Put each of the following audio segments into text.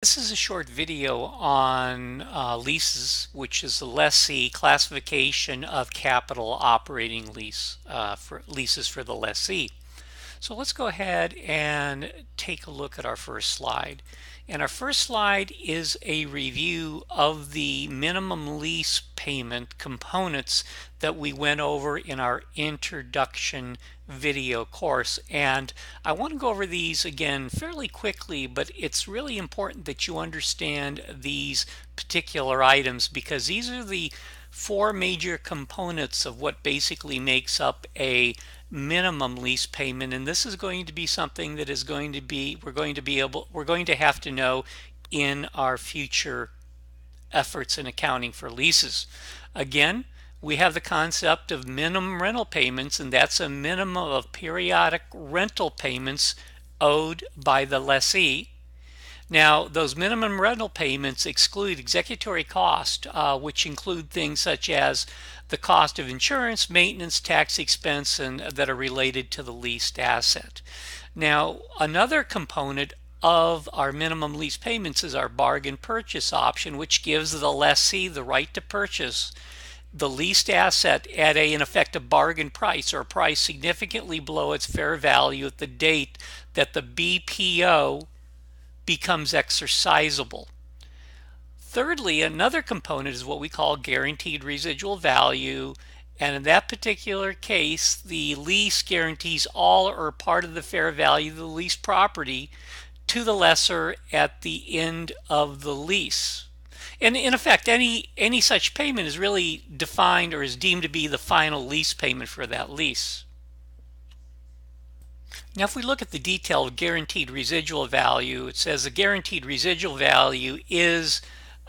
This is a short video on leases, which is the lessee classification of capital operating lease for leases for the lessee. So let's go ahead and take a look at our first slide. And our first slide is a review of the minimum lease payment components that we went over in our introduction video course. And I want to go over these again fairly quickly, but it's really important that you understand these particular items because these are the four major components of what basically makes up a minimum lease payment, and this is going to be something that is going to be we're going to have to know in our future efforts in accounting for leases. Again, we have the concept of minimum rental payments, and that's a minimum of periodic rental payments owed by the lessee. Now, those minimum rental payments exclude executory cost, which include things such as the cost of insurance, maintenance, tax expense, and that are related to the leased asset. Now, another component of our minimum lease payments is our bargain purchase option, which gives the lessee the right to purchase the leased asset at in effect, a bargain price or a price significantly below its fair value at the date that the BPO becomes exercisable. Thirdly, another component is what we call guaranteed residual value. And in that particular case, the lease guarantees all or part of the fair value of the leased property to the lessor at the end of the lease. And in effect, any such payment is really defined or is deemed to be the final lease payment for that lease. Now, if we look at the detailed guaranteed residual value, it says the guaranteed residual value is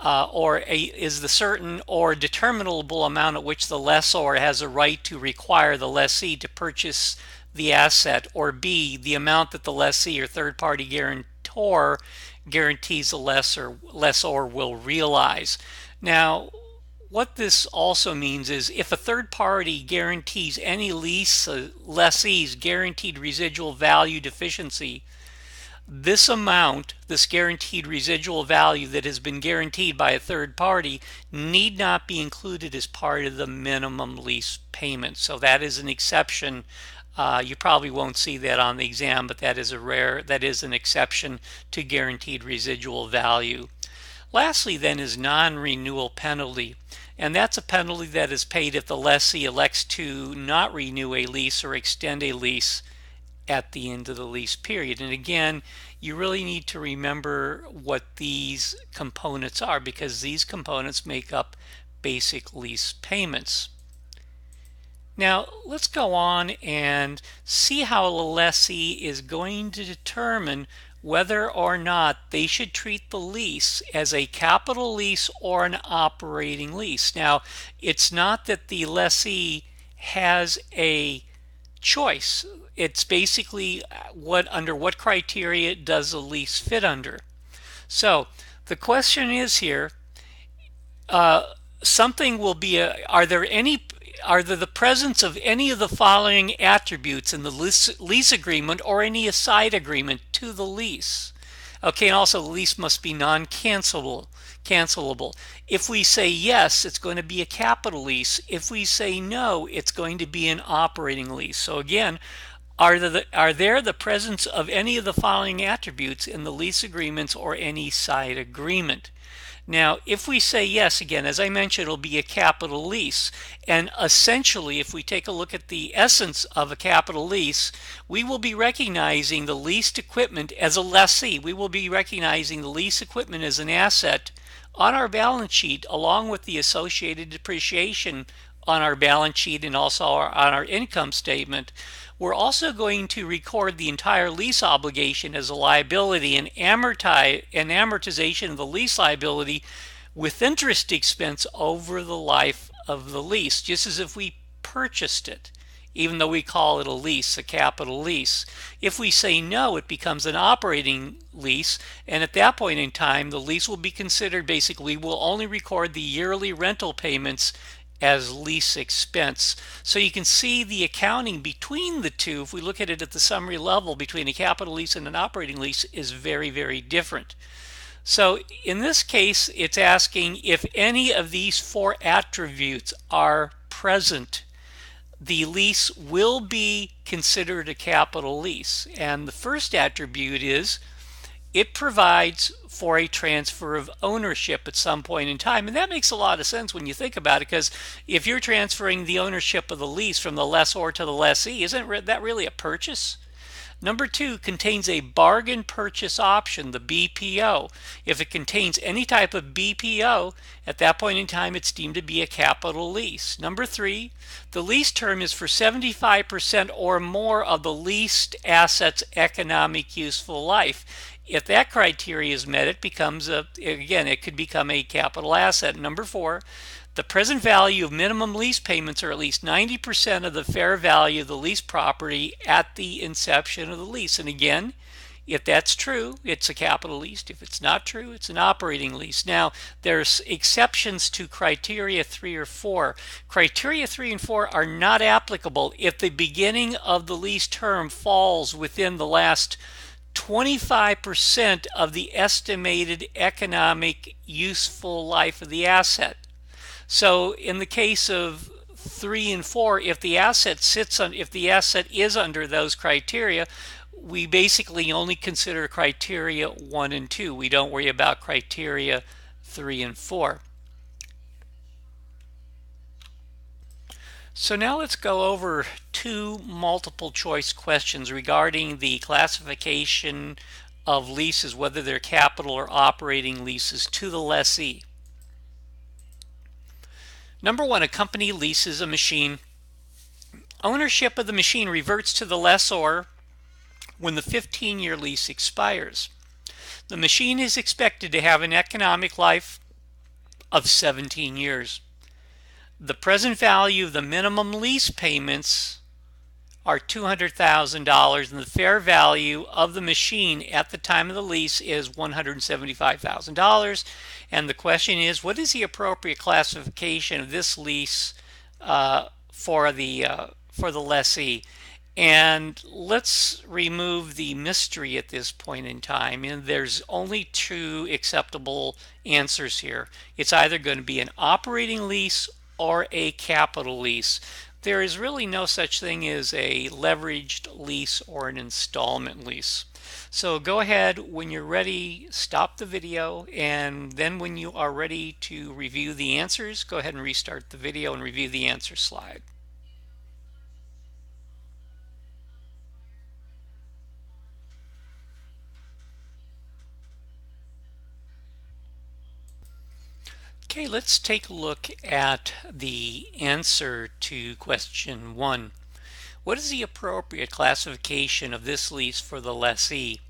the certain or determinable amount at which the lessor has a right to require the lessee to purchase the asset, or B, the amount that the lessee or third-party guarantor guarantees the lessor will realize. Now, what this also means is if a third party guarantees any lessee's guaranteed residual value deficiency, this amount, this guaranteed residual value that has been guaranteed by a third party, need not be included as part of the minimum lease payment. So that is an exception. You probably won't see that on the exam, but that is an exception to guaranteed residual value. Lastly, then, is non-renewal penalty, and that's a penalty that is paid if the lessee elects to not renew a lease or extend a lease at the end of the lease period. And again, you really need to remember what these components are because these components make up basic lease payments. Now, let's go on and see how a lessee is going to determine whether or not they should treat the lease as a capital lease or an operating lease. Now, it's not that the lessee has a choice. It's basically under what criteria does the lease fit under. So the question is here, something will be are there the presence of any of the following attributes in the lease agreement or any aside agreement to the lease? Okay, and also the lease must be non-cancelable. If we say yes, it's going to be a capital lease. If we say no, it's going to be an operating lease. So again, are there the presence of any of the following attributes in the lease agreements or any side agreement? Now, if we say yes, again, as I mentioned, it'll be a capital lease. And essentially, if we take a look at the essence of a capital lease, we will be recognizing the leased equipment as a lessee. We will be recognizing the lease equipment as an asset on our balance sheet, along with the associated depreciation on our balance sheet and also on our income statement. We're also going to record the entire lease obligation as a liability and amortization of the lease liability with interest expense over the life of the lease, just as if we purchased it, even though we call it a lease, a capital lease. If we say no, it becomes an operating lease, and at that point in time, the lease will be considered basically, we'll only record the yearly rental payments as lease expense. So you can see the accounting between the two, if we look at it at the summary level between a capital lease and an operating lease, is very, very different. So in this case, it's asking if any of these four attributes are present, the lease will be considered a capital lease. And the first attribute is it provides for a transfer of ownership at some point in time. And that makes a lot of sense when you think about it, because if you're transferring the ownership of the lease from the lessor to the lessee, isn't that really a purchase? Number two, contains a bargain purchase option, the BPO. If it contains any type of BPO, at that point in time, it's deemed to be a capital lease. Number three, the lease term is for 75% or more of the leased asset's economic useful life. If that criteria is met, it becomes it could become a capital asset. Number four, the present value of minimum lease payments are at least 90% of the fair value of the lease property at the inception of the lease. And again, if that's true, it's a capital lease. If it's not true, it's an operating lease. Now, there's exceptions to criteria 3 or 4. Criteria 3 and 4 are not applicable if the beginning of the lease term falls within the last 25% of the estimated economic useful life of the asset. So in the case of 3 and 4, if the asset is under those criteria, we basically only consider criteria 1 and 2. We don't worry about criteria 3 and 4. So now let's go over 2 multiple choice questions regarding the classification of leases, whether they're capital or operating leases, to the lessee. Number 1, a company leases a machine. Ownership of the machine reverts to the lessor when the 15-year lease expires. The machine is expected to have an economic life of 17 years. The present value of the minimum lease payments are $200,000, and the fair value of the machine at the time of the lease is $175,000. And the question is, what is the appropriate classification of this lease for the lessee? And let's remove the mystery at this point in time. And there's only 2 acceptable answers here. It's either going to be an operating lease or a capital lease. There is really no such thing as a leveraged lease or an installment lease. So go ahead, when you're ready, stop the video, and then when you are ready to review the answers, go ahead and restart the video and review the answer slide. Okay, let's take a look at the answer to question 1. What is the appropriate classification of this lease for the lessee?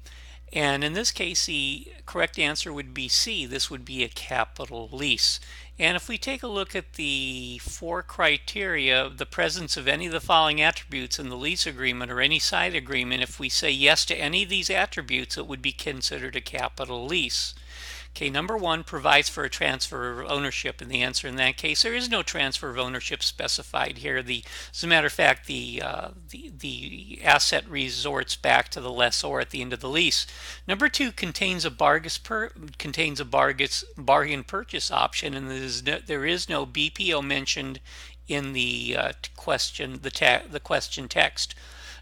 And in this case, the correct answer would be C. This would be a capital lease. And if we take a look at the 4 criteria, the presence of any of the following attributes in the lease agreement or any side agreement, if we say yes to any of these attributes, it would be considered a capital lease. Okay, number 1 provides for a transfer of ownership, and the answer in that case, there is no transfer of ownership specified here. As a matter of fact, the asset resorts back to the lessor at the end of the lease. Number 2 contains a bargain purchase option, and there is no BPO mentioned in the question text.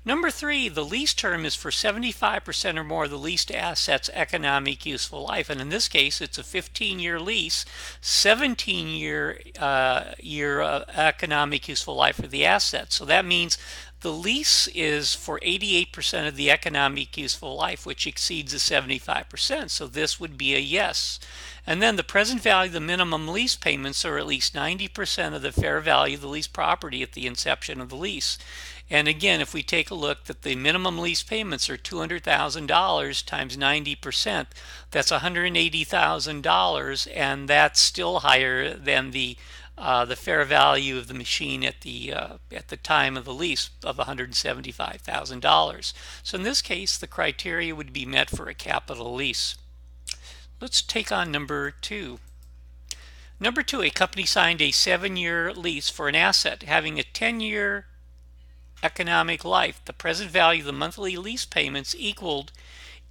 Number 3, the lease term is for 75% or more of the leased asset's economic useful life. And in this case, it's a 15-year lease, 17-year economic useful life of the asset. So that means the lease is for 88% of the economic useful life, which exceeds the 75%. So this would be a yes. And then the present value of the minimum lease payments are at least 90% of the fair value of the lease property at the inception of the lease. And again, if we take a look that the minimum lease payments are $200,000 times 90%, that's $180,000, and that's still higher than the fair value of the machine at the time of the lease of $175,000. So in this case, the criteria would be met for a capital lease. Let's take on number 2. Number 2, a company signed a 7-year lease for an asset having a 10-year economic life. The present value of the monthly lease payments equaled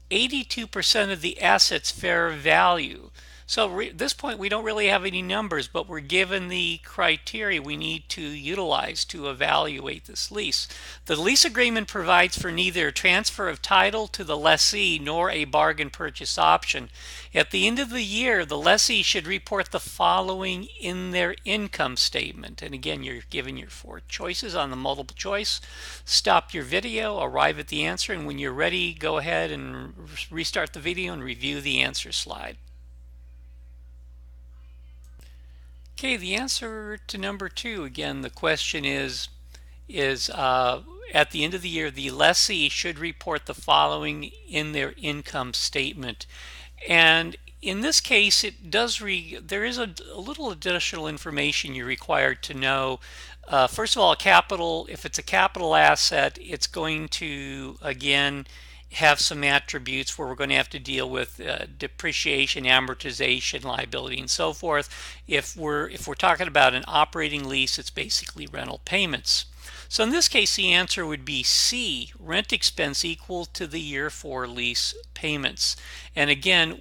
82% of the asset's fair value. So at this point, we don't really have any numbers, but we're given the criteria we need to utilize to evaluate this lease. The lease agreement provides for neither a transfer of title to the lessee nor a bargain purchase option. At the end of the year, the lessee should report the following in their income statement. And again, you're given your 4 choices on the multiple choice. Stop your video, arrive at the answer, and when you're ready, go ahead and restart the video and review the answer slide. Okay, the answer to number 2, again, the question is at the end of the year, the lessee should report the following in their income statement. And in this case, it does there is a little additional information you're required to know. First of all, if it's a capital asset, it's going to, again, have some attributes where we're going to have to deal with depreciation, amortization, liability, and so forth. If we're talking about an operating lease, it's basically rental payments. So in this case, the answer would be C, rent expense equal to the year 4 lease payments. And again,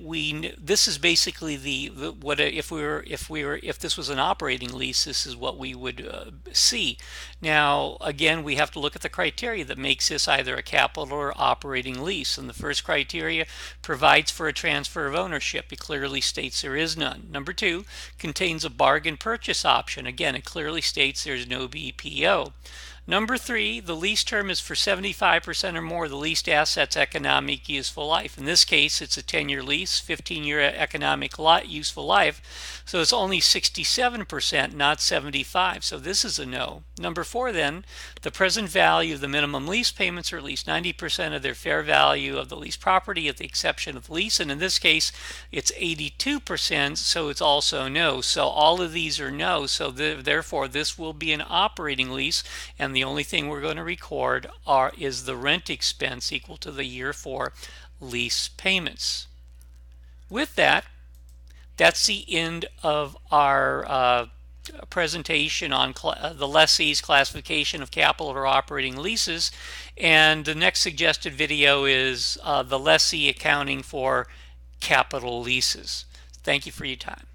this is basically if this was an operating lease, this is what we would see. Now, again, we have to look at the criteria that makes this either a capital or operating lease. And the first criteria provides for a transfer of ownership. It clearly states there is none. Number 2, contains a bargain purchase option. Again, it clearly states there's no BPO. Number 3, the lease term is for 75% or more of the leased asset's economic useful life. In this case, it's a 10-year lease, 15-year economic useful life. So it's only 67%, not 75%. So this is a no. Number 4, then, the present value of the minimum lease payments are at least 90% of their fair value of the leased property at the exception of the lease. And in this case, it's 82%, so it's also no. So all of these are no. So therefore, this will be an operating lease, and the only thing we're going to record is the rent expense equal to the year 4 lease payments. With that, that's the end of our presentation on the lessee's classification of capital or operating leases. And the next suggested video is the lessee accounting for capital leases. Thank you for your time.